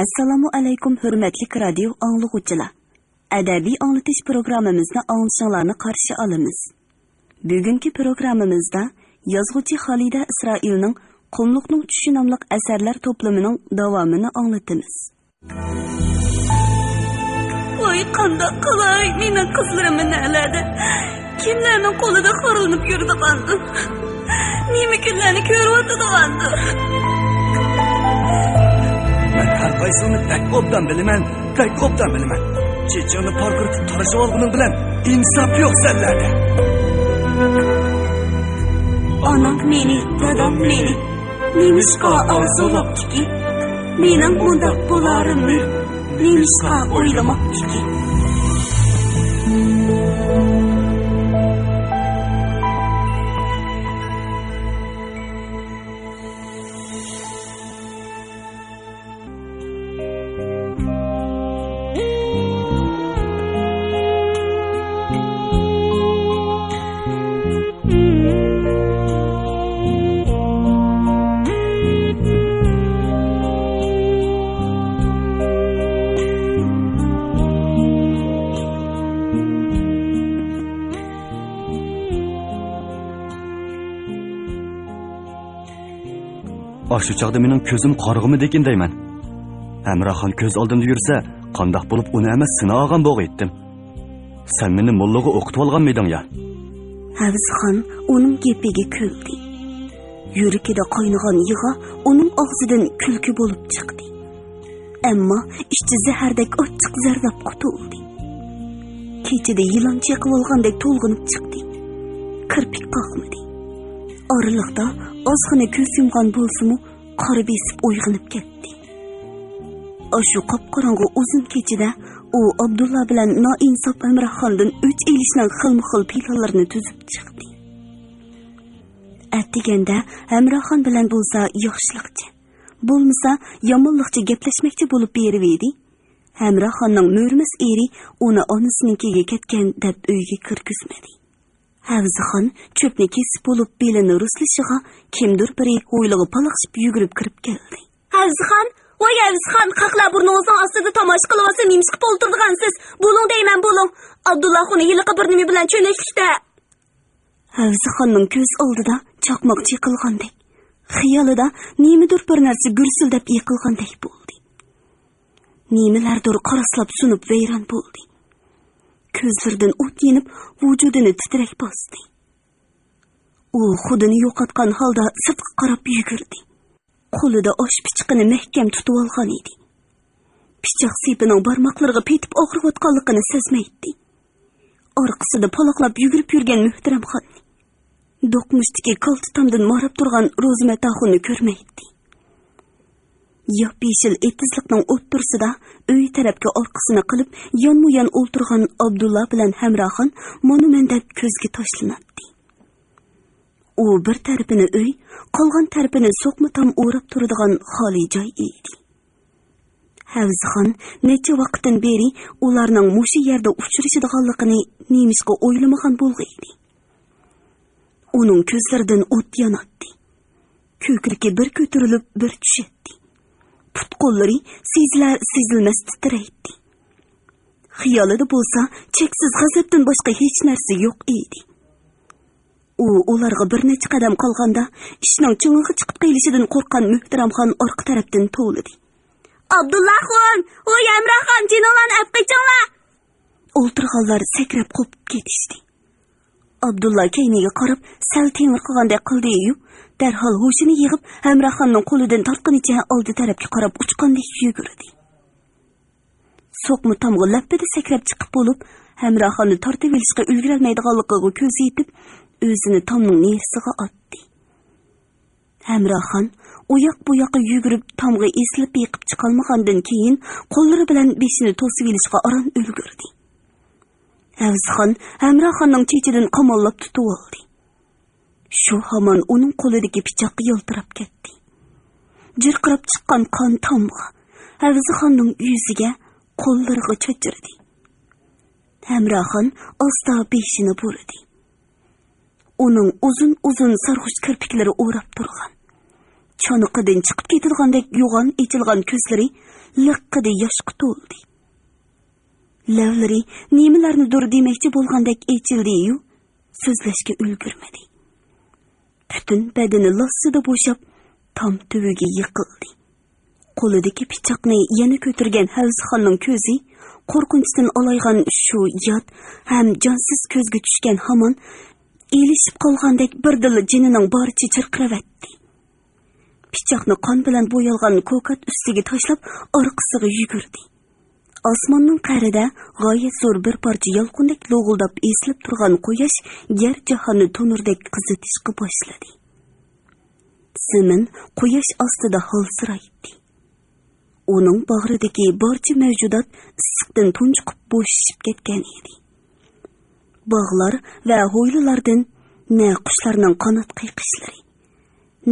Assalomu alaykum hurmatli radio anglag'uvchilar. Adabiy anglatish programmamizni anglashinglarni qarshi olamiz. Bugungi programmamizda yozuvchi Xolida Isroilning Qumluqning tushi nomli asarlar to'plamining davomini anglatamiz. Voy qandoq qilay, mening qizlarim naladi. Kimlarning qo'lida xo'rilib yurdi qandu. Nima kunlarni ko'ryotdi qandu. Her qaysini taqqobdan bilaman. Chechini parqiritib tarashib olganing bilan insof yo'q senlarda. Onam meni, dadam meni. Nemishqa orzulabdiki, mening bundaq bo'larimni nemishqa o'ylamoqdiki. Shu chaqda mening ko'zim qorg'imidek deyman. Hamroxon ko'z oldimda yursa, qandoq bo'lib uni emas sina olgan bo'g'aytdim. Sen meni mollaga o'qitib olganmiding ya? Havzxon uning gapiga kuldi. Yuragida qaynagan yig'a uning og'zidan kulki bo'lib chiqdi. Ammo ishchi zahardek ochiq zardab qutuldi. Kechida yilon chiqib olgandek to'lg'inib chiqdi. Kirpik qoqmadi. Oraliqda ozgina ko'z yumgan bo'lsa-mu, qora besib uyg'onib ketdi. Shu qop-qorong'u uzun kechida u Abdulla bilan noinsof Amraxondan o'ch elishning xilma-xil planlarini tuzib chiqdi. Atdiganda Amraxon bilan bo'lsa yaxshilikcha, bo'lmasa yomonlikcha gaplashmoqchi bo'lib berib edi. Amraxonning mo'rmis eri uni onasininkiga ketgan deb uyga kirgizmadi. Havzixon cho'pni kesib bo'lib belini ruslashiga kimdir biri o'ylig'i palaqshib yugurib kirib keldi. Havzixon, voy Havzixon, qaqla burningizning ostida tomosh qilib olsa nima qilib o'ltirgansiz? Bo'ling deyman, bo'ling. Abdulloh uni yiliqi bir nima bilan cho'naklikda. Havzixonning ko'z oldida chaqmoq chiqilgandek, xiyolida nimadir bir narsa gursildab yiqilgandek bo'ldi. Nimalardir qaraslab sunib vayron bo'ldi. Ko'zlaridan o't yenib, vujudini titrak bosdi. U xudini yo'qotgan holda sirtqa qarab yugurdi. Qo'lida osh pichoqini mahkam tutib olgan edi. Pichoq sepining barmoqlariga petib og'riyotganligini sezmaydi. Orqasida paloqlab yugurib yurgan Muhtaramxonni, do'qmushdagi koltitamdan marab turgan Ro'zimataxonni ko'rmaydi. Yop-yeshil etizlikning o'ttirsida uy tarafga orqasini qilib yonma-yon o'ltirgan Abdulla bilan Hamroxon monumentdek ko'zga tashlanadi. U bir tarafini uy, qolgan tarafini so'qma-tom o'rab turadigan xoli joy edi. Havzixon necha vaqtdan beri ularning mushu yerda uchrashadiganligini nemishqa o'ylamagan bo'lg'aydi. Uning ko'zlaridan o't yonadi. Ko'kragi bir ko'tarilib, bir tushadi. Put-qo'llari sezilmas titraydi. Xiyolida bo'lsa, cheksiz g'azabdan boshqa hech narsa yo'q edi. U ularga bir necha qadam qolganda, ishning cho'ng'iga chiqib qilishidan qo'rqqan Muhtaramxon orqa tarafdan to'ldi. Abdullahxon, voy Amraxon, jinonlarni afqichinglar. O'ltirganlar sakrab qopib ketishdi. Abdulla keyniga qarab, sal temir qilgandek qildi-yu, darhol hushini yig'ib, Hamroxonning qo'lidan tortganicha oldi tarafga qarab uchqandek yugurdi. So'qma tomg'i lappida sakrab chiqib bo'lib, Hamroxonni tortib olishga ulgurolmaydiganligiga ko'z yetib, o'zini tomning nersiga otdi. Hamroxon u yoq bu yoqqa yugurib, tomg'i eslib yiqib chiqolmagandan keyin qo'llari bilan beshini to'sib olishga aron ulgurdi. Havzixon Hamroxonning chechidan qamollab tutib oldi. Shu hamon uning qo'lidagi pichoqqa yo'ltirab ketdi. Jirqirab chiqqan qon tomg'i Havzixonning yuziga, qo'llariga cho'chirdi. Hamroxon asta beshini burdi. Uning uzun-uzun sarg'ush kirpiklari o'rab turgan. çanıqıdan chiqib ketilgandek yo'g'on echilgan ko'zlari liqqida yoshga to'ldi. Lavlari nimalarnidir demoqchi bo'lgandek echildi-yu, so'zlashga ulgurmadi. Butun badani lossida bo'shab, tam tuviga yiqildi. Qo'lidagi pichoqni yana ko'targan Havzixonning ko'zi qo'rqinchdan olaygan shu yot ham jonsiz ko'zga tushgan hamon elishib qolgandek birdil jinining boricha chirqiravatdi. Pichoqni qon bilan bo'yalgan ko'kat ustiga tashlab orqasiga yugurdi. Osmonning qa'rida g'oyat zo'r bir parcha yolqindek lo'g'ildab esilib turgan quyosh yer jahonni to'nirdek qizitishga boshladi. Zamin quyosh ostida holsiraydi. Uning bag'ridagi barcha mavjudot issiqdan tunchiqib bo'shishib ketgan edi. Bog'lar va hovlilardan na qushlarning qanot qiqishlari,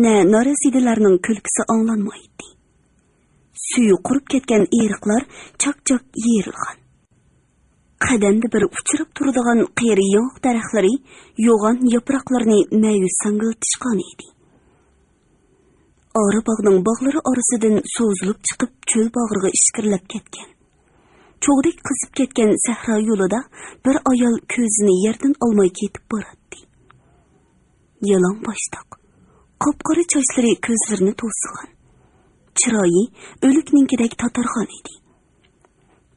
na norasidalarning kulkisi anglanmaydi. Suyu qurib ketgan eriqlar chak-chak yerilgan. Qadamda bir uchirib turadigan qiyri yo'q daraxtlari yo'g'on yaproqlarni ma'yus sangiltishgan edi. Ora bog'ning bog'lari orasidan so'zilib chiqib cho'l bag'riga ishkirlab ketgan. Cho'g'dek qizib ketgan sahro yo'lida bir ayol ko'zini yerdan olmay ketib boradi. Yalang boshdoq, qop-qora sochlari ko'zlarini to'sgan. Chiroyi o'likninkidek tatargan edi.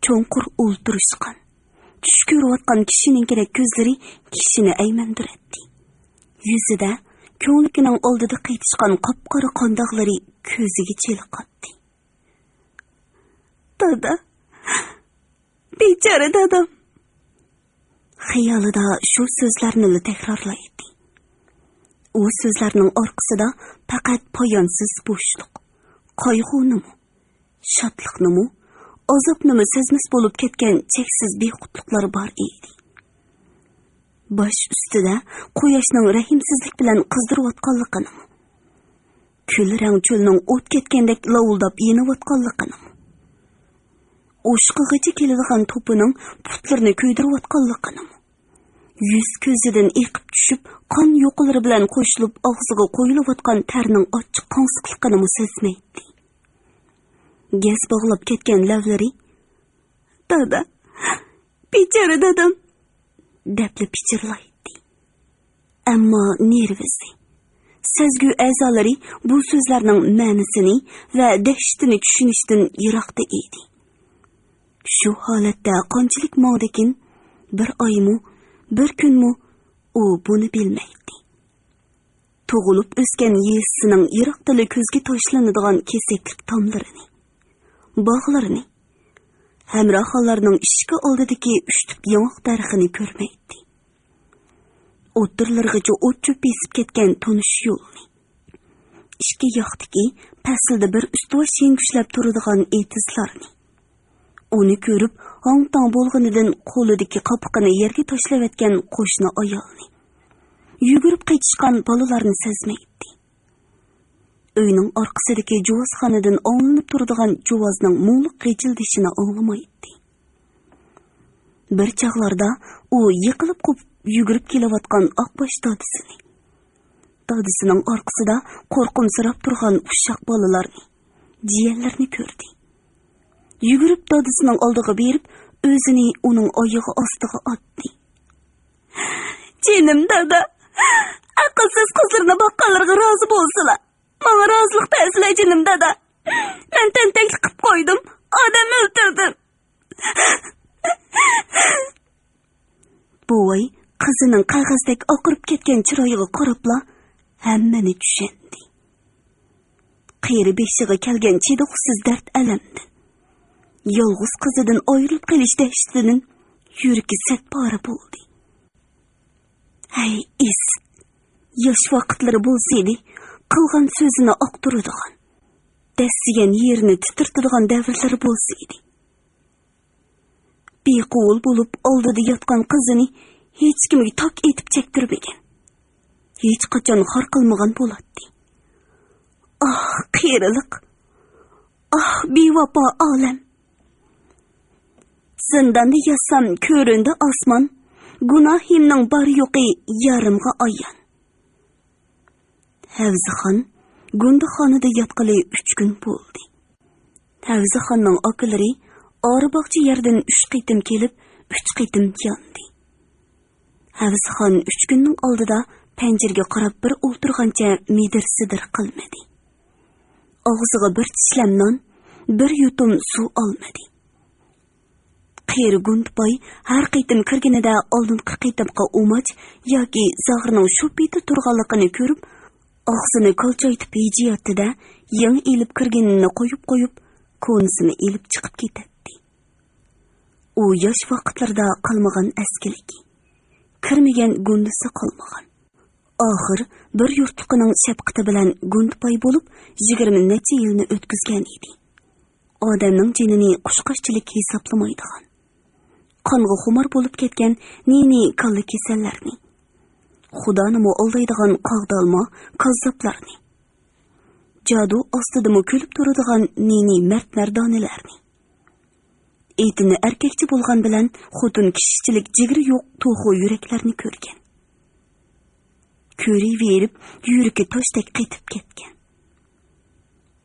Cho'nqur o'ltirishgan. Tush ko'rayotgan kishininkidek ko'zlari kishini aymantiradi. Yuzida ko'nglining oldida qaytishgan qop-qora qondoqlari ko'ziga cheliqadi. Dada, bechora dadam. Xayolida shu so'zlarni takrorlaydi. U so'zlarning orqasida faqat poyonsiz bo'shliq, qayg'unimi, shodliqnimi, azobnimi sezmas bo'lib ketgan cheksiz bequtliqlar bor edi. Bosh ustida quyoshning rahimsizlik bilan qizdirayotganligini, kul rang cho'lning o't ketgandek lovuldab yenayotganligini, o'shqig'icha keladigan to'pining putlarini kuydirayotganligini, yuz ko'zidan eqib tushib, qon yo'qlari bilan qo'shilib og'ziga qo'yilayotgan tarning ochiq qonsiqligini sezmaydi. Gaz bog'lab ketgan lavlari, "Dada, bechora dadam", debli pichirlaydi. Ammo nervisi, sezgu a'zolari bu so'zlarning ma'nosini va dahshatini tushunishdan yiroqda edi. Shu holatda qanchalik mo'dekin, bir oymi, bir kunmi, u buni bilmaydi. Tug'ilib o'sgan yesining yiroqdali ko'zga tashlanadigan kesaklik tomlarini, bog'larini, hamrohlarning ishki oldidagi uchtib yong'oq darxini ko'rmaydi. O'ttirlargacha o't cho'pisib ketgan tonish yo'lni, ishki yoqdiki paslida bir ustivosh yengushlab turadigan etizlarni, uni ko'rib hong-tong bo'lganidan qo'lidagi qopiqini yerga tashlavetgan qo'shni ayolni, yugurib qaytishgan bolalarni sezmaydi. Uyning orqasidagi juvozxonadan o'nglanib turadigan juvozning muğliq g'ijildishini anglamaydi. Bir chaqlarda u yiqilib qopib yugurib kelayotgan oqbosh dadisini, dadisining orqasida qo'rqimsirab turgan ushoq bolalarni, jiyanlarni ko'rdi. Yugurib dadisining oldiga berib, o'zini uning oyog'i ostiga otdi. "Jinim dada, aqlsiz qizlarni boqqanlarga rozi bo'lsalar, menga rozilik ta'sila jinim dada. Men tentaklik qilib qo'ydim, odam o'ldirdim." Bo'y qizining qog'ozdek oqirib ketgan chiroyiga qarabla hammani tushundi. Qiyri beshiga kelgan chidiqsiz dard alamdan, yolg'iz qizidan ayrilib qolish dahshatidan yuragi satpora bo'ldi. Hay is, yosh vaqtlari bo'lsaydi, qilgan so'zini oqtiradigan, dasigan yerini titirtiradigan davrlari bo'lsaydi. Beqo'l bo'lib oldida yotgan qizini hech kimga tok etib chektirmagan, hech qachon xor qilmagan bo'ladi. Ah, qiyrilik, ah, bevafo olam. Zindonda yatsam ko'rindi osmon, gunohimning bor yo'qi yarimga ayon. Havzixon Gundixonada yotqili 3 kun bo'ldi. Havzixonning akalari Oribaqchi yerdan 3 qitim kelib, 3 qitim yondi. Havzixon 3 kunning oldida panjirga qarab bir o'ltirgancha midir-sidir qilmadi. Og'ziga bir tishlam non, bir yutum suv olmadi. Qeri Gundboy har qitim kirganida oldingi qitimga umoch yoki zag'irning shu beti turganligini ko'rib, og'zini kolchoytib yeyotdi-da, yangi elib kirganini qo'yib, ko'nsini elib chiqib ketadi. U yosh vaqtlarda qilmagan askilik. Kirmagan gundisi qolmagan. Oxir bir yurtliqining shafqati bilan Gundboy bo'lib 20 necha yilni o'tkazgan edi. Odamning jinini qushqashchilik hisoblamaydigan. Qonga xumor bo'lib ketgan nini qalli kasallarni, Xudoni aldaydigan qog'dalma kazzoblarni, jadu ostida kulib turadigan nini mard mardonilarni, etini erkakchi bo'lgan bilan xotun kishichilik jigri yo'q to'g'ri yuraklarni ko'rgan. Ko'ri verib yuragi toshdek qaytib ketgan.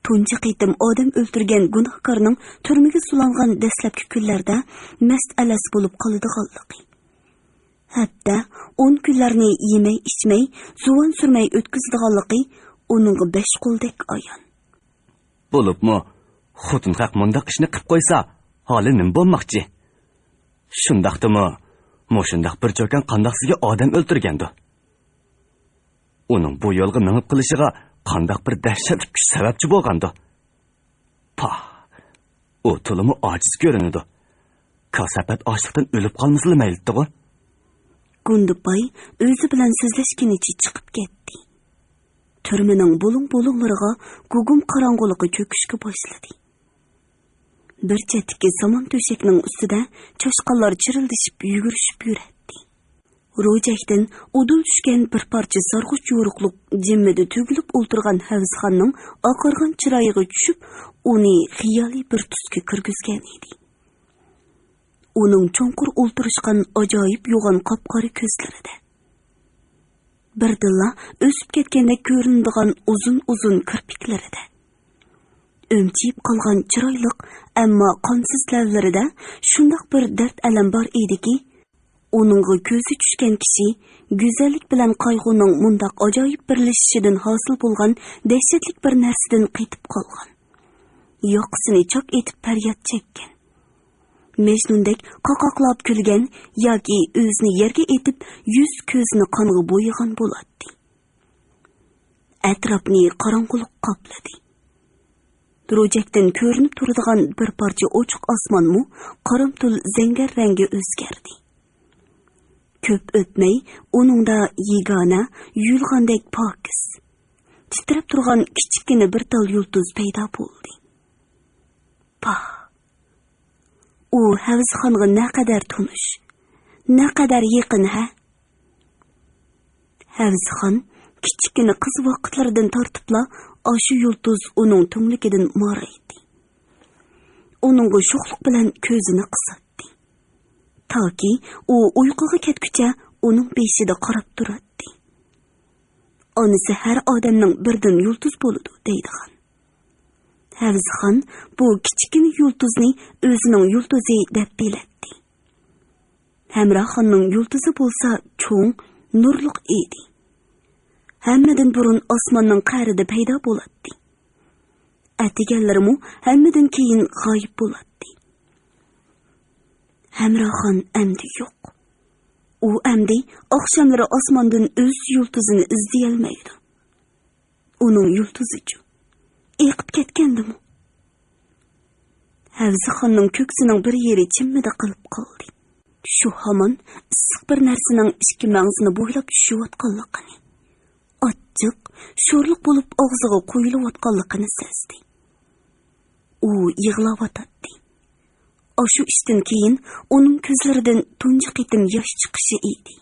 Tunji qitim odam o'ltirgan gunohkorning turmaga sulangan dastlabki kunlarda mast alas bo'lib qoladiganligi. Hatto 10 kunlarni yemay ichmay, zuvan surmay o'tkazadiganligi uning 5 qo'ldek ayon. Bo'libmi, xotun haq mundaq ishni qilib qo'ysa, holi nim bo'lmoqchi? Shundaqdimi, mo'shundaq bir cho'kan qandoq sizga odam o'ltirgandi? Uning bu yo'lga minib qilishiga qandoq bir dahshatli kuch sababchi bo'lgandi? U to'limi ojiz ko'rinadi. Kasafat ochlikdan o'lib qolmasli mayli-ku. Gundboy o'zi bilan so'zlashganicha chiqib ketdi. Turmaning bo'lung-bo'lunglariga gugum qorong'uligi cho'kishga boshladi. Bir chetdagi somon to'shakning ustida cho'shqonlar chirildishib yugurishib yuradi. Ro'jakdan udul tushgan bir parcha sarg'uch yo'riqliq jimmida tugilib o'ltirgan Havzixonning oqargan chiroyiga tushib, uni xiyoliy bir tusga kirgizgan edi. Uning cho'nqur o'ltirishgan ajoyib yo'g'on qop-qora ko'zlarida birdilla o'sib ketgandek ko'rinadigan uzun-uzun kirpiklarida, o'mchib qolgan chiroyliq, ammo qonsiz lavlarida shundoq bir dard alam bor ediki, uningga ko'zi tushgan kishi go'zallik bilan qayg'uning mundaq ajoyib birlashishidan hosil bo'lgan dahshatli bir narsadan qaytib qolgan. Yoqsini chok etib faryod chekkan. Mejnundek qoqoqlab kulgan yoki o'zini yerga etib yuz ko'zni qonga bo'ygan bo'ladi. Atrofni qorong'ulik qopladi. Ro'jakdan ko'rinib turadigan bir parcha ochiq osmonmu qoramtul zangar rangi o'zgardi. Ko'p o'tmay uningda yegona yulg'andek pokiz, titrab turgan kichikgina bir tal yulduz paydo bo'ldi. U Havzixonga naqadar tunish, naqadar yaqin ha? Havzixon kichikgina qiz vaqtlaridan tortibla oshu yulduz uning tumligidan moraydi. Uningga sho'xlik bilan ko'zini qisatdi. Toki u uyquga ketguncha uning beshida qarab turadi. Onisi har odamning birdan yulduz bo'ladi deydigan. Havzixon bu kichikgina yulduzni o'zining yulduzi deb biladi. Hamroxonning yulduzi bo'lsa cho'ng, nurliq edi. Hammadan burun osmonning qa'rida paydo bo'ladi. Atiganlarimi hammadan keyin g'oyib bo'ladi. Hamroxon amdi yo'q. U amdi oqshomlari osmondan o'z yulduzini izlayolmaydi. Uning yulduzi-chi eqib ketgandimi? Havzixonning ko'ksining bir yeri chimmida qilib qoldi. Shu hamon issiq bir narsaning ichki mag'zini bo'ylab tushayotganligini, ochiq, sho'rliq bo'lib og'ziga qo'yilayotganligini sezdi. U yig'layotdi. Shu ishdan keyin uning ko'zlaridan tunji qitim yosh chiqishi edi.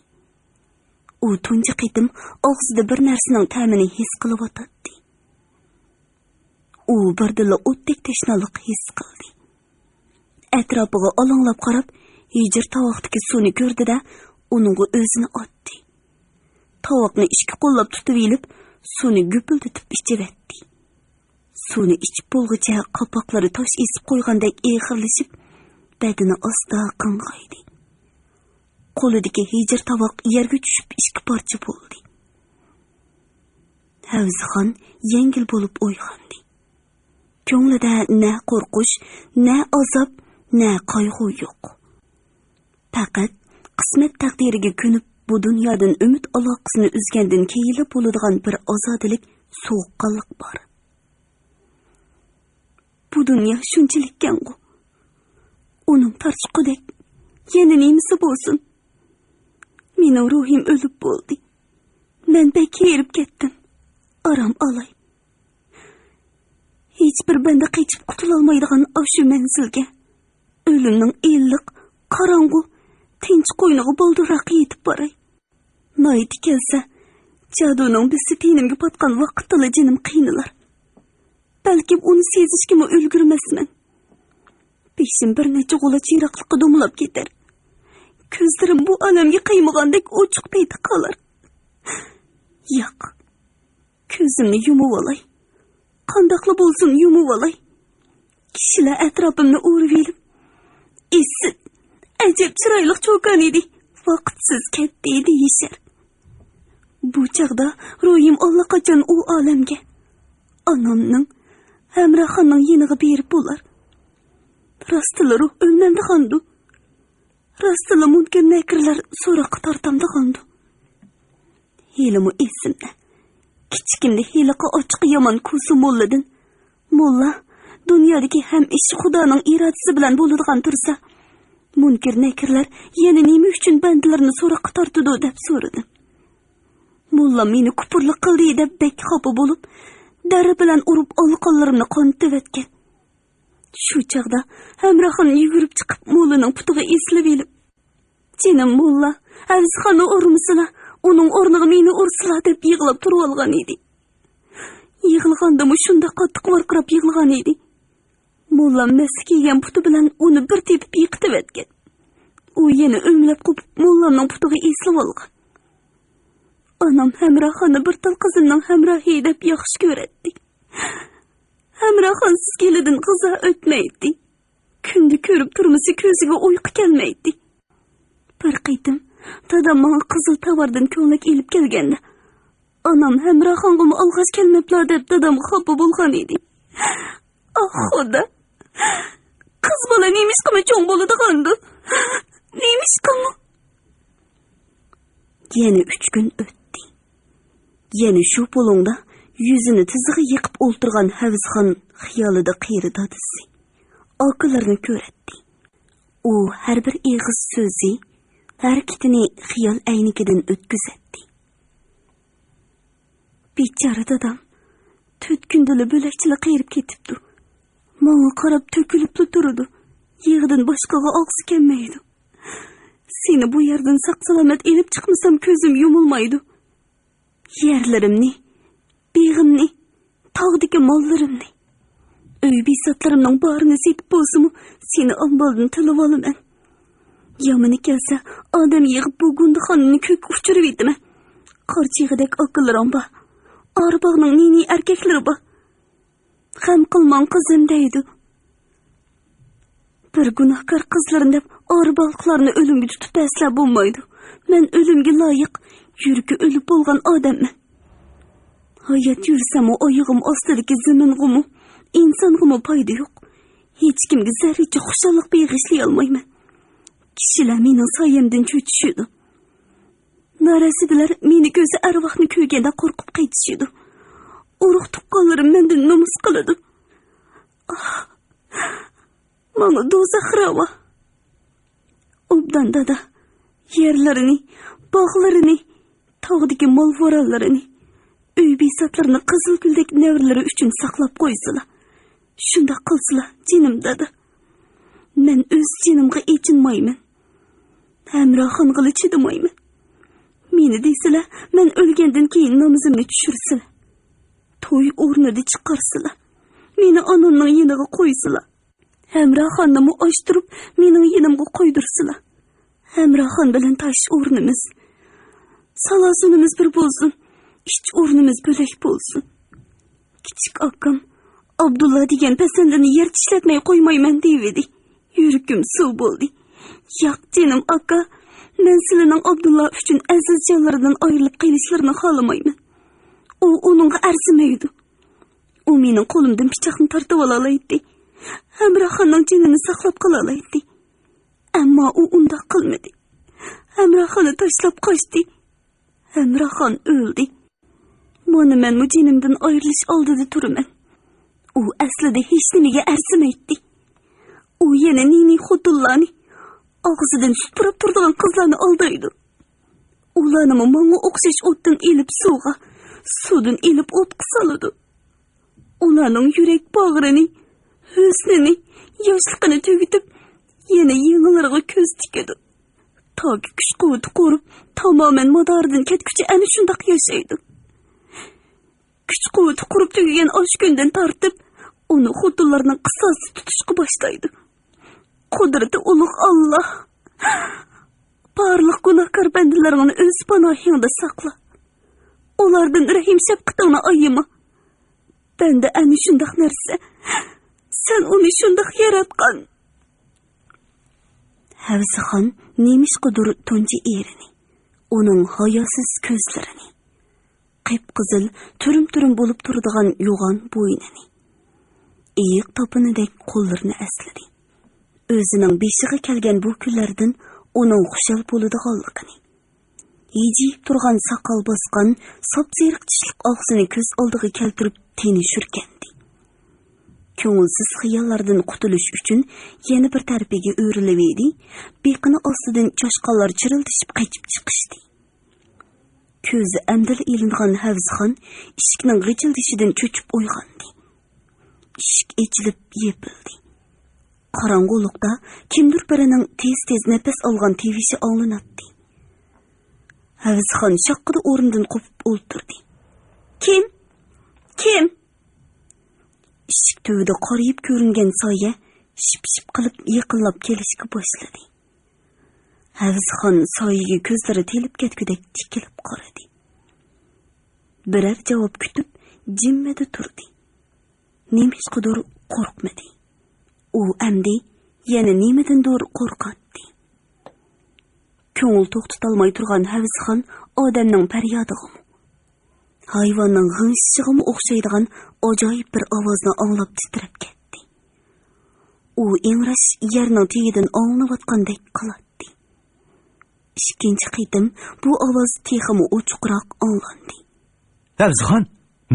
U tunji qitim og'zida bir narsaning ta'mini his qilayotdi. U birdilla o'tdek tashnalik his qildi. Atrofiga olanglab qarab, hijir tovoqdagi suvni ko'rdi-da, uningga o'zini otdi. Tovoqni ikki qo'llab tutib elib, suni güpüldetip içivetdi. Suni içip bolğuca kapaklary taş esip koygandek eğirleşip, bedini asla qıngaydı. Koludaki hicir tabak yerge düşüp iki parça boldy. Havzixan yengil bolup oýgandi. Köňlüde ne korkuş, ne azap, ne kaygı yok. Fakat kısmet takdirige könüp bu dünyadan ümit alaqasını üzgendin keyili boludigan bir azadilik, soğuqqanlyk bar. Bu dünya şunçalikken go. Onun tarçıqıdek yeni nemisi bolsun. Menin ruhim ölüp boldy. Men pek kerip ketdim. Aram alay. Hiçbir bende keçip kutulalmaydigan aşu menzilge. Ölümning illik, karangu, tinç koynuğu boldurak yetip baray. Nayti kelse, cadunun bisi tenimge patkan vaqtala jenim qiynilar. Belki onu sezişkime ülgürmesmen. Peşim bir neçe gola çiraklıqqa domulap keter. Közlerim bu alemge kıymagandek oçuk peyti kalar. Yak. Közümni yumup alay. Kandaklı bolsun yumup alay. Kişiler etrafımni uğruvelip. Esit, ecep çıraylık çokan idi. Vakitsiz ketdiydi yişer. Bu çağda ruhim allaqaçan o alemge. Anamның, Emrahanның yeniği berip bolar. Rastılı ruh ölmemdi gandu. Rastılı mümkün nekirler sorakı tartamdı gandu. Hilimu esimde. Kiçikimde hilaka açık yaman kusu molladın. Molla, dünyadaki hem iş Hudanın iradesi bilen boluduğan tursa, münkir nekirler yeni nemi üçün bendilerini sorakı tartıdı dep sorudu. Molla meni kupurluk kıldı dep bek hapı bolup, dara bilen urup alıqallarimni qonitib etken. Şu çağda Emrahan yugurip çıkıp Molla'nın putuğu eslep elip. Jenim Molla, Havzixanı urmysıla, onun ornuğu meni ursıla dep yığılap turup algan idi. Yığılgandymı şunda qattiq varqırap yığılgan idi. Molla meskiyen putu bilen onu bir tepip yıqtip etken. O yeni ömlep kopup Molla'nın putuğu eslep algan. Anam Emrahanı bir tal kızının hemrahi edip yaxşı göretdi. Emrahansiz gelidin kıza ötmeydi. Kündü körüp turmusu közüge uyku gelmeydi. Bir qıydım, dadam bana kızıl tavardan köňlek elip gelgende. Anam Emrahan'gımı alğaç gelmepler dep dadam xapı bolgan idi. Ah Huda, kız bala neymiş kımı çoğun boludu gandu. Neymiş kımı? Yeni 3 gün öttü. Yeni şu bolongda yüzünü tizigi yıkıp olturgan Havzixan hiyalida qiyri dadısı. Akılarını köretdi. O her bir eğiz sözü, hareketini hiyal aynigidin ötküzetdi. Biçara dadam, 4 gündülü bölekçili qiyirip ketipdi. Mağa qarab tökülüp turudu. Yığdın başkaga ağzı kelmeydi. Seni bu yerden sak salamet elip çıkmasam közüm yumulmaydı. Yerlerimni, beğimni, tağdaki mallarımni, öy bisatlarımdan barını setip bolsumu seni ambaldan tılıp alımen. Yamını gelse adam yığıp bu gunduxanını kök uçurup etime. Karçıgıdek akıllarım ba, arbağının nini erkekleri ba. Hem kılman kızım deydi. Bir günahkar kızların dep arbağlıklarını ölümge tutup esla bulmaydı. Men ölümge layık, yürükü ölüp bolgan adamman. Hayat yürüsem o ayığım astadaki zemin gumu, insan gumu payda yok. Hiç kimge zerrece hoşallık beğişley almayman. Kişiler menin sayemden çötüşüydü. Narasidiler meni gözü arvahını köygende korkup qaytışıydı. Uruq tuqqanlarım menden namus qılıdı. Ah, mana dozaq rava. Obdan dada, yerlerini, bağlarını, tağdaki mal vorallarını, öy bisatlarını kızıl güldek nevrileri üçün saklap koysula. Şunda qılsıla, jenim dada. Men öz jenimge echinmayman. Emrahan'gılı çıdımayman. Meni deysila, men ölgenden keyin namızımni düşürsila. Toy ornada çıkarsıla. Meni anamның yeniga koysula. Emrahan'ımı açtırıp menin yenimge koydursula. Emrahan bilen taş ornumuz. Salasınımız bir bolsun. iç o'rnimiz bo'lak bo'lsin. Kichik akam Abdulla degan pasandani yer tishlatmay qo'ymayman deydi. Yuragim suv bo'ldi. Yo'q jinim aka, men sizlarning Abdulla uchun aziz jonlaridan ayrilib qolishlarini xohlamayman. U uningga arzimaydi. U mening qo'limdan pichoqni tortib olaydi. Hamroxonning jinini saqlab qolaydi. Ammo u unda qilmadi. Hamroxonni tashlab qochdi. Hamroxon o'ldi. Mana men jinimdan ayrilish oldida turaman. U aslida hech nimaga arzimaydi. U yana nini xudullani og'zidan supurib turadigan qizlarni aldaydi. Ularni menga o'xshash o'tdan elib suvga, suvdan elib o'tqa soladi. Ularning yurak bag'rini, husnini, yoshligini tugitib, yana yengilariga ko'z tikadi. Toki kuch-quvvati qo'rib, tamoman madoridan ketguncha ana shundoq yashaydi. Kuch-quvvati qurib tugagan osh kundan tortib, uni xudullarning qisasi tutishga boshlaydi. Qudrati ulug' Alloh. Barliq gunohkor bandalarni o'z panohingda saqla. Ulardan rahim shafqatingni ayima. Banda ana shundoq narsa. Sen uni shundoq yaratgan. Havzixon nemishqidir tunji erini, uning hayosiz ko'zlarini, qip-qizil, turum-turum bo'lib turadigan yo'g'on bo'ynini, iyiq topinidek qo'llarini asladi. O'zining beshiga kelgan bu kunlardan uning xushal bo'ladiganligini, yejib turgan soqol bosgan, sop-seriq tishliq og'zini ko'z oldiga keltirib tenishurgandi. Ko'ngilsiz xiyollardan qutulish uchun yana bir tarafiga o'rilib edi, beqini ostidan choshqonlar chirildishib qaytib chiqishdi. Ko'zi amdil ilingan Havzixon eshikning g'ijildishidan cho'chib uyg'ondi. Eshik ochilib yepildi. Qorong'ulikda kimdir birining tez-tez nafas olgan tevishi anglanadi. Havzixon shaqqida o'rnidan qopib o'ltirdi. Kim? Eshik tubida qorayib ko'ringan soya ship-ship qilib yaqinlab kelishga boshladi. Havzixon soyaga ko'zlari telib ketgudek tikilib qaradi. Birar javob kutib, jimmada turdi. Nemishqidir qo'rqmadi. U amdi yana nimadandir qo'rqatdi. Ko'ngil to'xtatolmay turgan Havzixon odamning faryodiga, hayvonning g'ingshig'iga o'xshaydigan ajoyib bir ovozni anglab titrab ketdi. U ingrash yerning tagidan anglayotgandek qiladi. Ikkinchi qitim bu ovoz texmi ochiqroq anglandi. Havzixon,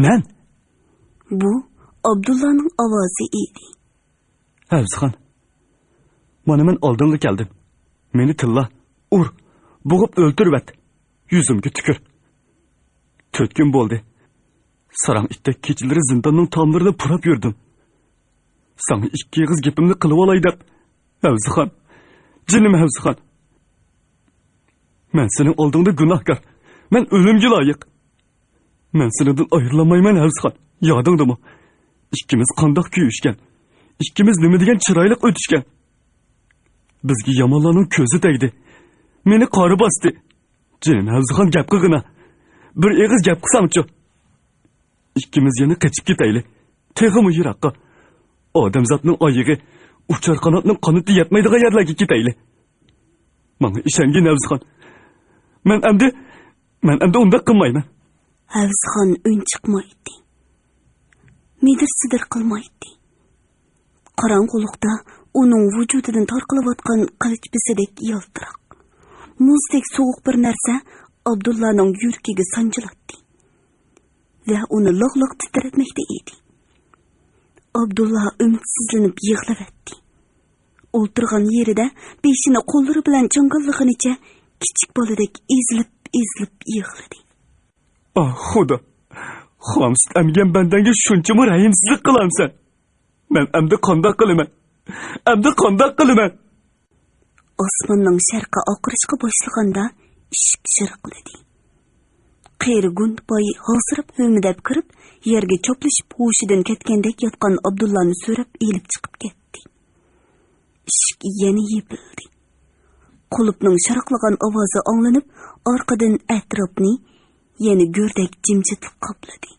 men? Bu Abdullaning ovozi edi. Havzixon, mana men oldinga keldim. Meni tilla, ur, bo'g'ib o'ltirib et. Yuzimga tukir. 4 kun bo'ldi. Sarang itdek kechalari zindonning tomlarini purab yurdim. Sana 2 og'iz gapimni qilib olay deb. Havzixon, jinim Havzixon. Men sening oldingda gunohkor. Men o'limga loyiq. Men sendan ayrilmayman Havzixon. Yodingdami? İkimiz qandoq kuyishgan. İkimiz nima degan chiroyli o'tishgan. Bizga yomonlarning ko'zi tegdi. Meni qori bosdi. Jinim Havzixon gap qilgina. Bir og'iz gap qilsam-chi. İkimiz yana qochib ketayli. Teg'imi yiroqqa. Odamzotning oyig'i, uchar qanotning qanoti yetmaydigan yerlarga ketayli. Menga ishongin Havzixon. Men endi unda qilmayman. Havzixon un chiqmaydi. Midir-sidir qilmaydi. Qorong'ulikda uning vujudidan tarqalayotgan qilich bisidek yaltiroq, muzdek sovuq bir narsa Abdullaning yuragiga sanjilatdi. Va uni loq-loq titratmoqda edi. Abdulla umidsizlanib yig'layotdi. O'ltirgan yerida beshini qo'llari bilan changallig'icha kichik boladek ezilib yig'ladi. Ah, Xudo. Xomsit emgan bandanga shunchami rahimsizlik qilamsan? Men endi qandoq qilaman? Osmonning sharqi oqirishga boshlaganda eshik shirqladi. Qeyri gund boy hozirib ho'midab kirib, yerga cho'plashib hushidan ketgandek yotgan Abdullani so'rab elib chiqib ketdi. Eshik yana yepildi. Qulupning sharaqlagan ovozi anglanib, orqadan atrofni yana go'rdek jimjitlik qopladi.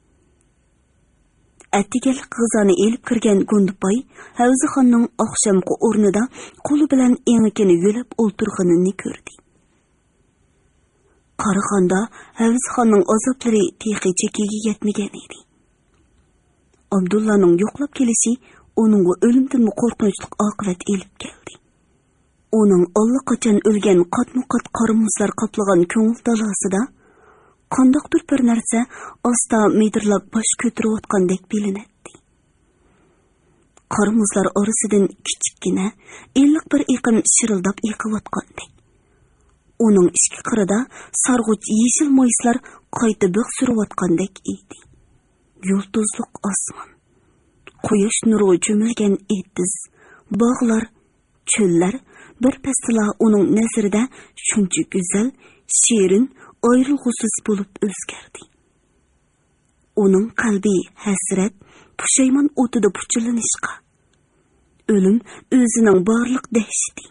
Attigalik g'izani elib kirgan Gundubay Havzixonning oqshomgi o'rnida qo'li bilan enikini yo'lab o'ltirganini ko'rdi. Qarag'anda Havzixonning azoblari texi chekiga yetmagan edi. Abdullaning yo'qlab kelishi uning o'limdan qo'rqinchli oqibat elib keldi. Uning allaqachon o'lgan qatma-qat qarimuzlar qoplagan ko'ngil dalasida qandoqdir bir narsa asta medirlab bosh ko'tarayotgandek bilinadi. Qarimuzlar orasidan kichikkina, illiq bir iqim shirildab yiqayotgandek. Uning ichki qirida sarg'uch yeshil moyslar qayta bug' surayotgandek edi. Yulduzliq osmon, quyosh nuri cho'milgan ettiz, bog'lar, cho'llar bir pasla uning nazarida shuncha go'zal, shirin, ayrılg'usiz bo'lib o'zgardi. Uning qalbi hasrat, pushaymon o'tida puchlanishqa. O'lim o'zining barliq dahshati,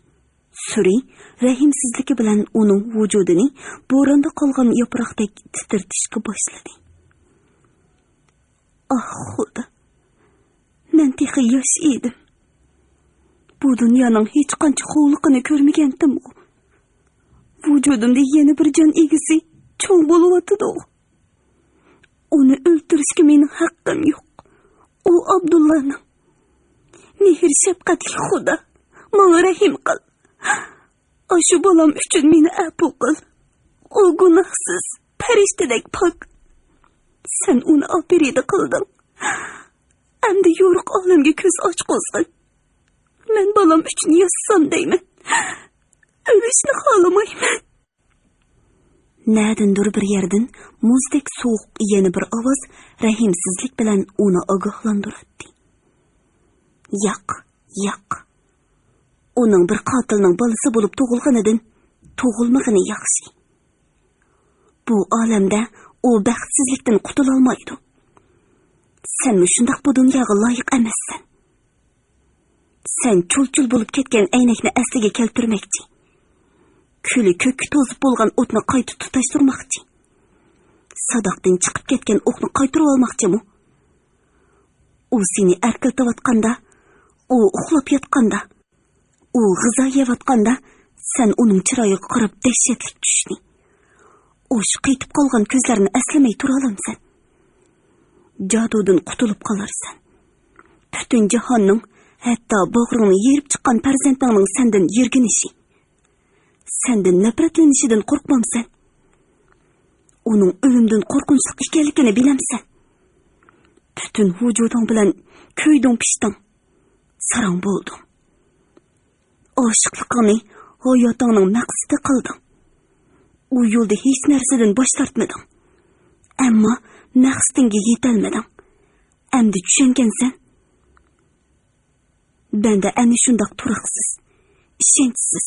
suri, rahimsizligi bilan uning vujudini bo'ronda qolgan yaproqdek titirtishga boshladi. Ah Xudo, men texi yosh edim. Bu dunyoning hech qancha xo'liqini ko'rmagandim. Vujudimda yana bir jon egisi cho'ng bo'lyotdi. Uni o'ldirishga mening haqqim yo'q. U Abdullahning. Mehr shafqatli Xudo, menga rahim qil. Shu bolam uchun meni afv qil. U gunohsiz, farishtadek pok. Sen uni operida qilding. Endi yo'riq olamga ko'z ochqo'zg'in. Men bolam uchun yossam deyman. Ölüşni xohlamayman. Nadindir bir yerdan muzdek so'q yana bir ovoz rahimsizlik bilan uni ogohlantirdi. Yo'q. Uning bir qotilning bolasi bo'lib tug'ilganidan tug'ilmagani yaxshi. Bu olamda u baxtsizlikdan qutula olmaydi. Sen shundoq bu dunyoga loyiq emassan. Sen chul-chul bo'lib ketgan aynakni asliga keltirmoqchi. Kuli ko'kki to'zib bo'lgan o'tni qayta tutashtirmoqchi. Sadoqdan chiqib ketgan o'qni qaytarib olmoqchimi? U seni erkiltayotganda, u uxlab yotganda, u g'izo yeyotganda sen uning chiroyiga qarab dahshatli tushding. U qaytib qolgan ko'zlarini aslamay tura olamsan. Jadudan qutulib qolarsan. Butun jahonning, hatto bo'g'ringni yerib chiqqan farzandingning sendan yerginishi, sendan nafratlanishidan qo'rqmamsan. Uning o'limdan qo'rqinchli ekanligini bilamsan. Butun vujuding bilan ko'yding pishding, sarang bo'lding. Oshiqligingni hayotingning maqsadi qilding. U yo'lda hech narsadan bosh tortmading. Ammo maqsadingga yetolmading. Endi tushungansan. Benda ana shundoq turaqsiz, ishonchsiz.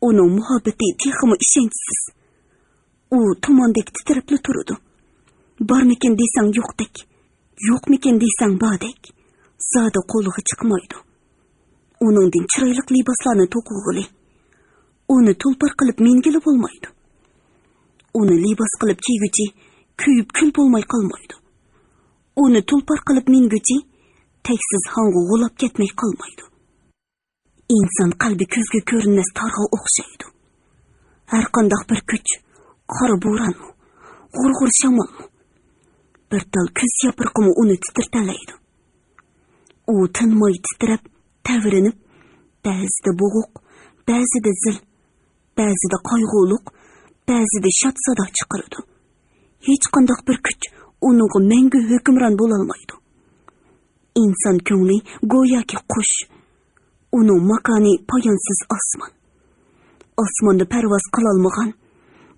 Uning muhabbati texmi ishonchsiz. U tumondek titrab turadi. Bormikin desang yo'qdek, yo'qmikin desang bordek. Zoda qo'liga chiqmaydi. Uningdan chiroyli liboslarni to'qig'ili. Uni tulpar qilib mengilib bo'lmaydi. Uni libos qilib kiyguchi kuyib kul bo'lmay qolmaydi. Uni tulpar qilib minguchi teksiz hangu g'ulab ketmay qolmaydi. İnsan qalbi ko'zga ko'rinmas targ'a o'xshaydi. Har qanday bir kuch, qora bo'ronmi, g'urg'ur shamolmi, bir tal kuz yaprog'imi uni titirtalaydi. U tinmay titrab, tavirinib, ba'zida bo'g'uq, ba'zida zil, ba'zida qayg'uliq, ba'zida shod sado chiqaradi. Hech qanday bir kuch uning mangu hukmron bo'la olmaydi. İnsan ko'ngli go'yoki qush, uning makoni poyonsiz osmon. Osmonda parvoz qilolmagan,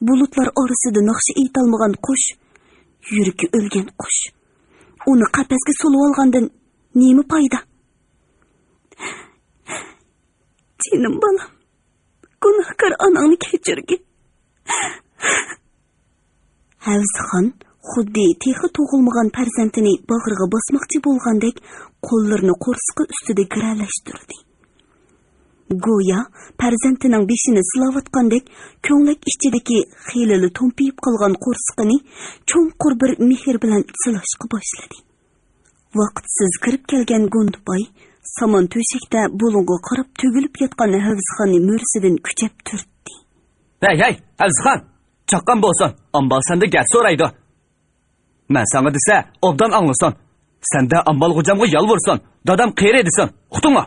bulutlar orasida naqshi aytolmagan qush, yuragi o'lgan qush. Uni qafasga solib olgandan nima foyda? Jinim bolam, gunohkor onangni kechirgin. Havzixon xuddi texi tug'ilmagan farzandini bag'riga bosmoqchi bo'lgandek qo'llarini qo'rsqi ustida giralashtirdi. Goya farzandining beshini silavatgandek ko'nglik ichidagi xiyli to'mpiyib qolgan qo'rsqini cho'nqur bir mehr bilan silashga boshladi. Vaqtsiz kirib kelgan Gondubay samon to'shakda bulunga qarab tugilib yotgan Havzxonni mo'rsidan kuchab turtdi. Hey, Havzxon, chaqqan bo'lsin, ambal senda gap so'raydi. Men sana desa, obdan anglasan. Senda ambal xo'jamga yalvursan, dadam qayerda desin, uqdingmi?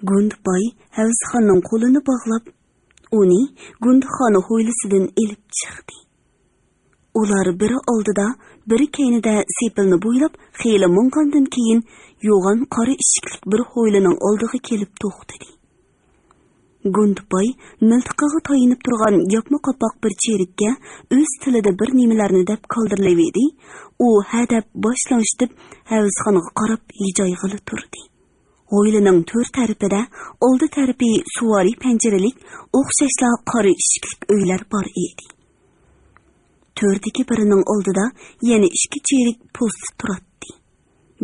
Gondubay Havzxonning qo'lini bog'lab, uni Gonduxoni hovlisidan elib chiqdi. Ular biri oldida, biri keynida sepilni bo'ylab, xeyli mungandan keyin yo'g'on qora ishiklik bir hovlining oldiga kelib to'xtadi. Gondubay miltiqiga tayinib turgan yapma qapoq bir cherikka o'z tilida bir nimalarni deb qoldirlavedi. U hadab boshlang'ich Havzxonga qarab hijoyg'ili turdi. Hovlining to'rt tarafida oldi tarafi suvari panjaralik, o'xshashla qora ishiklik uylar bor edi. To'rdagi birining oldida yana ikki cherik post turadi.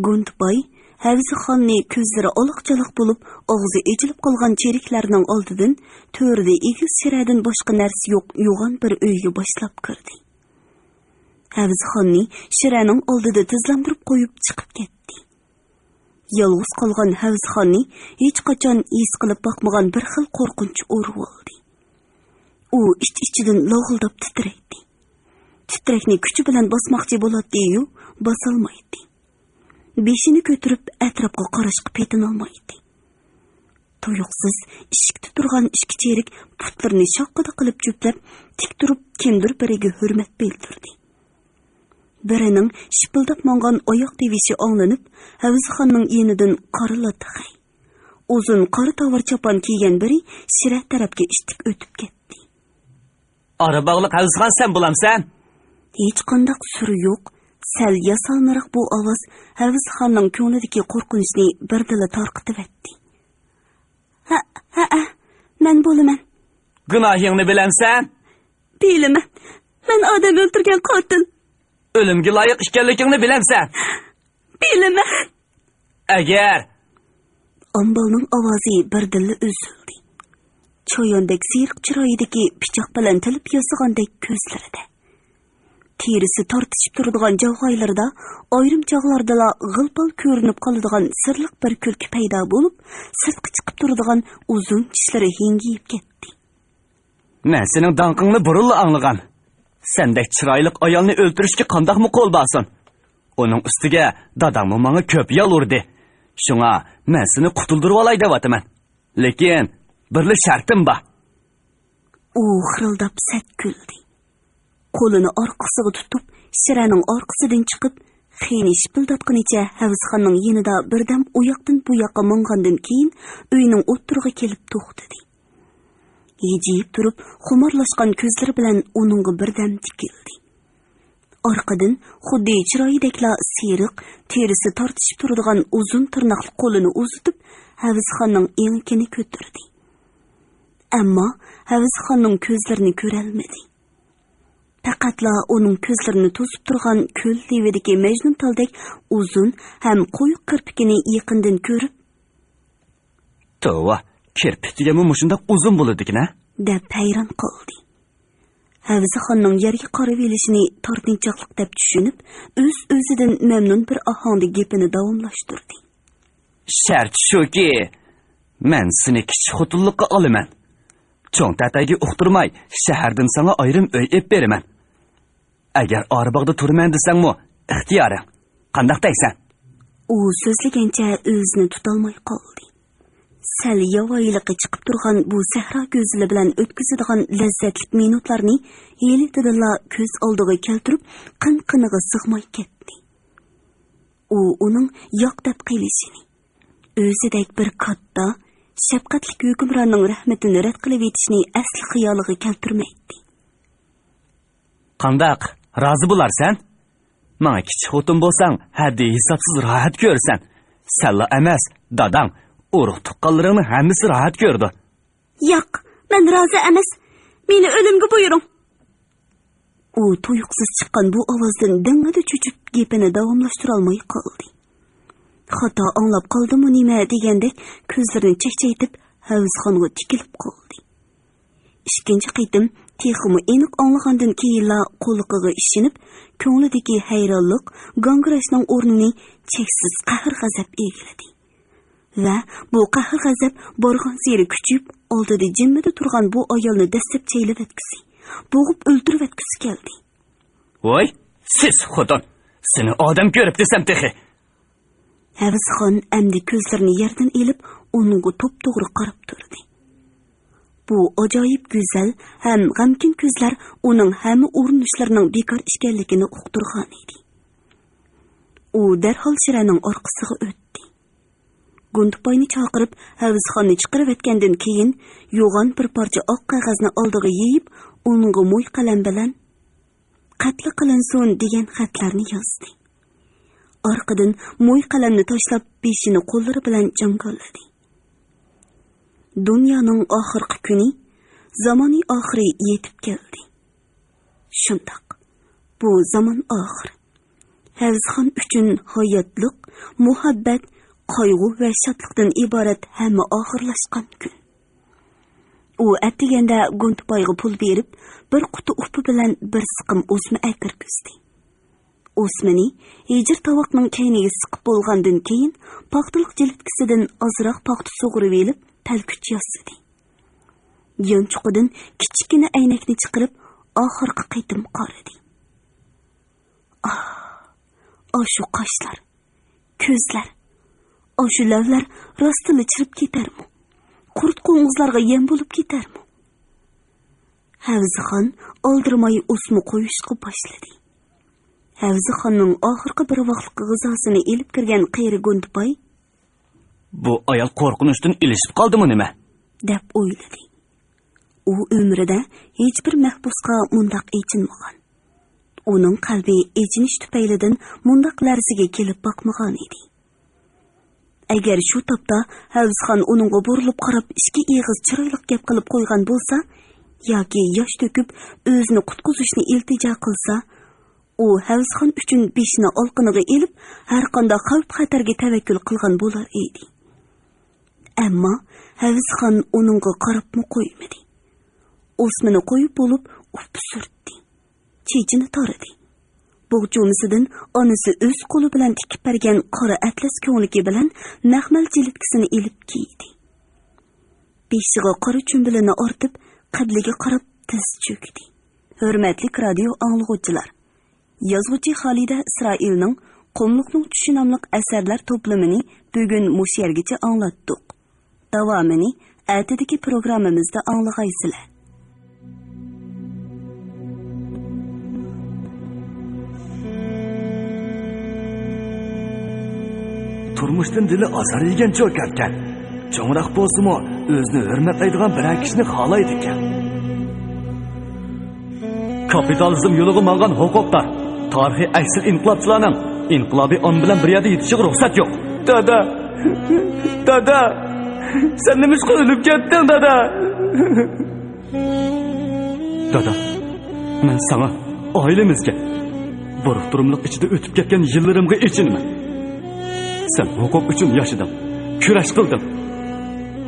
Gondubay Havzxonni ko'zlari oliq-jaliq bo'lib, og'zi echilib qolgan cheriklarning oldidan to'rda egiz shiradan boshqa narsa yo'q yo'g'on bir uyga boshlab kirdi. Havzxonni shiraning oldida tizlantirib qo'yib chiqib ketdi. Yolg'iz qolgan Havzxonni hech qachon his qilib boqmagan bir xil qo'rqinch urib oldi. U ich-ichidan lo'g'ildab titraydi. Titrakni kuchi bilan bosmoqchi bo'ladi-yu, bosolmaydi. Beshini ko'tarib atrofga qarashga petin olmaydi. Tuyuqsiz ishikda turgan ikki cherik putlarini shoqqida qilib juplab, tik turib kimdir biriga hurmat bildirdi. Birining shipildab mongan oyoq devishi anglanib, Havzxonning yenidan qarilatdi. Uzun qora tovar chopan kiygan biri shira tarafga ishtik o'tib ketdi. Arabog'liq Havzxon sen bo'lamsan? Hech qanday suri yo'q. Sal yasalmariq bu ovoz Havzxonning ko'nglidagi qo'rqinchni birdila tarqitib etdi. Ha, men bo'laman. Gunohingni bilamsan? Bilaman. Men odam o'ldirgan qotil. O'limga loyiq ekanligingni bilamsan? Bilaman. Agar Ambalning ovozi birdilla uzildi. Choyondek siyriq chiroyidagi pichoq bilan tilib yosig'andek ko'zlarida. Terisi tortishib turadigan javg'aylarda ayrim chog'larda g'ilpal ko'rinib qoladigan sirliq bir kulki paydo bo'lib, sirtqi chiqib turadigan uzun tishlari hengiyib ketdi. Men sening danqingni burunla anglagan. Sendek chiroyli ayolni o'ltirishga qandaqmi qo'l basan? Uning ustiga dadammi menga ko'p yolurdi. Shunga men seni qutuldirib olay deyapman. Lekin birli shartim bor. U xirildab sat kuldi. Qo'lini orqasiga tutib, shiraning orqasidan chiqib, xiyni shipildatganicha Havzxonning yenida birdam u yoqdan bu yoqqa mingandan keyin uyning o'ttirig'iga kelib to'xtadi. Yejib turib, xumarlashgan ko'zlari bilan uningga birdam tikildi. Orqadan xuddi chiroyidekla siyriq, terisi tortishib turadigan uzun tirnoqli qo'lini uzatib, Havzxonning enkini ko'tardi. Ammo Havzxonning ko'zlarini ko'rolmadi. Faqatla uning ko'zlarini to'sib turgan ko'l levidagi Majnun taldek uzun ham qo'yiq kirpikini yaqindan ko'rib, "Tova, kirpikga shundoq uzun bo'ladi-ki-na?" deb hayron qoldi. Havzxonning yerga qarab elishini tortinchoqlik deb tushunib, o'z-o'zidan mamnun bir ohangda gapini davomlashtirdi. "Shart shuki, men seni kichik xotinlikqa olaman. Cho'ng tatayga uqtirmay, shahardan sana ayrim uy ep beraman. Agar Orbog'da turman desangmi, ixtiyoring. Qandaq deysan?" U so'zlagancha o'zini tutolmay qoldi. Sal yovvoyiliqqa chiqib turgan bu sahro ko'zli bilan o'tkazadigan lazzatli minutlarni yelitidilla ko'z oldiga keltirib, qin-qiniga sig'may ketdi. U uning yo'q deb qilishini, o'zidek bir katta, shafqatli hukmronning rahmatini rad qilib etishni asli xiyoliga keltirmaydi. "Qandaq, rozi bo'larsan? Menga kichik xotin bo'lsang, haddi hisobsiz rohat ko'rsan. Salla emas, dadang, urug' tuqqanlaringni hammasi rohat ko'rdi." "Yo'q, men rozi emas. Meni o'limga buyuring." U tuyuqsiz chiqqan bu ovozdan dangada cho'chib gapini davomlashtira olmay qoldi. Xato anglab qoldimi nima degandek ko'zlarini chekchaytib Havzxonga tikilib qoldi. İkinci qitim texmi aniq anlagandan keyinla qo'liqiga ishinib, ko'nglidagi hayronlik gangrashning o'rnini cheksiz qahr-g'azab egalladi. Va bu qahr-g'azab borgan sari kuchib, oldida jimmida turgan bu ayolni dastlab chaylab etkisi, bo'g'ib o'ldirib etkisi keldi. Voy, siz xudon, seni odam ko'rib desam texi. Havzxon amdi ko'zlarini yerdan elib, uningga to'p-to'g'ri qarab turdi. Bu ajoyib go'zal ham g'amkin ko'zlar uning hamma urinishlarining bekor ekanligini uqtirgan edi. U darhol Shiraning orqasiga o'tdi. Gundupoyni chaqirib, Havzxonni chiqarib etgandan keyin yo'g'on bir parcha oq qog'ozni oldiga yeyib, uningga mo'y qalam bilan qatli qilinsin degan xatlarni yozdi. Orqadan mo'y qalamni tashlab, beshini qo'llari bilan jangolladi. Dunyoning oxirgi kuni, zamoniy oxiri yetib keldi. Shundoq, bu zamon oxiri. Havzxon uchun hayotlik, muhabbat, qayg'u va shodlikdan iborat hamma oxirlashgan kun. U atiganda Gundupoyga pul berib, bir quti upi bilan bir siqim o'sma akirgizdi. O'smani hijr tovoqning kayniga siqib bo'lgandan keyin paxtalik jiltkisidan ozroq paxta sug'urib elib, talkuch yasadi. Yonchuqidan kichkina aynakni chiqarib, oxirgi qitim qaradi. Shu qoshlar, ko'zlar, shu lavlar rostini chirib ketarmi? Qurt qo'ng'izlarga yem bo'lib ketarmi? Havzxon oldirmay o'sma qo'yishga boshladi. Havzxonning oxirgi bir vaqtlik g'izosini elib kirgan qayri Gundupoy, bu ayol qo'rqinishdan ilishib qoldimi nima? deb o'yladi. U umrida hech bir mahbusga mundaq echinmagan. Uning qalbi echinish tufaylidan mundaq larziga kelib boqmagan edi. Agar shu topda Havzxon uningga burilib qarab, ikki eg'iz chiroyli gap qilib qo'ygan bo'lsa, yoki yosh to'kib o'zini qutqizishni iltijo qilsa, u Havzxon uchun beshini olqiniga elib, har qanday xavf-xatarga tavakkul qilgan bo'lar edi. Ammo Havzxon uningga qarabmi qo'ymadi. O'smini qo'yib bo'lib, up surtdi. Chechini toradi. Bo'g'chumisidan onasi o'z qo'li bilan tikib bergan qora atlas ko'ngligi bilan naxmal jiltkisini elib kiydi. Beshiga qora chumbilini ortib, qibliga qarab tiz cho'kdi. Hurmatli radio anglag'uvchilar, yozuvchi Xolida Isroilning Qumliqning tushi nomli asarlar to'plamini bugun mush yergacha anglatdik. Davomini atidagi programmamizda anglag'aysizlar. Turmushdan dili azar yegan cho'karkan. Cho'ngroq bo'lsa-mu, o'zini hurmatlaydigan bir kishini xohlaydi ekan. Kapitalizm yo'liga mangan huquqlar, tarixiy aksil inqilobchilarning inqilobiy on bilan bir yerda yetishiga ruxsat yo'q. Dada. Dada. Sen nima qilib ketding, dada? Dada. Men sana, oilamizga, buruq-turumliq ichida o'tib ketgan yillarimga ichinman. Sen huquq uchun yashading, kurash qilding.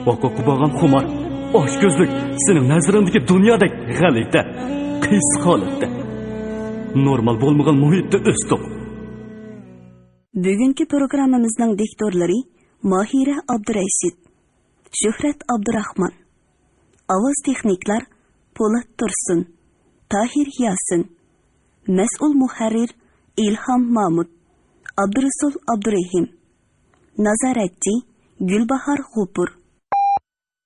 Huquqqa bo'lgan xumor, ochko'zlik sening nazaringdagi dunyodagi g'alita, qiyis holatda, normal bo'lmagan muhitda o'sdik. Bugungi programmamizning diktorlari Mahira Abdurashid, Shuhrat Abdurahmon, ovoz texniklar Po'lat Tursun, Tahir Yasin, mas'ul muharrir Ilhom Mahmud, Abdurasul Abdurahim, nazoratchi Gulbahor G'upur.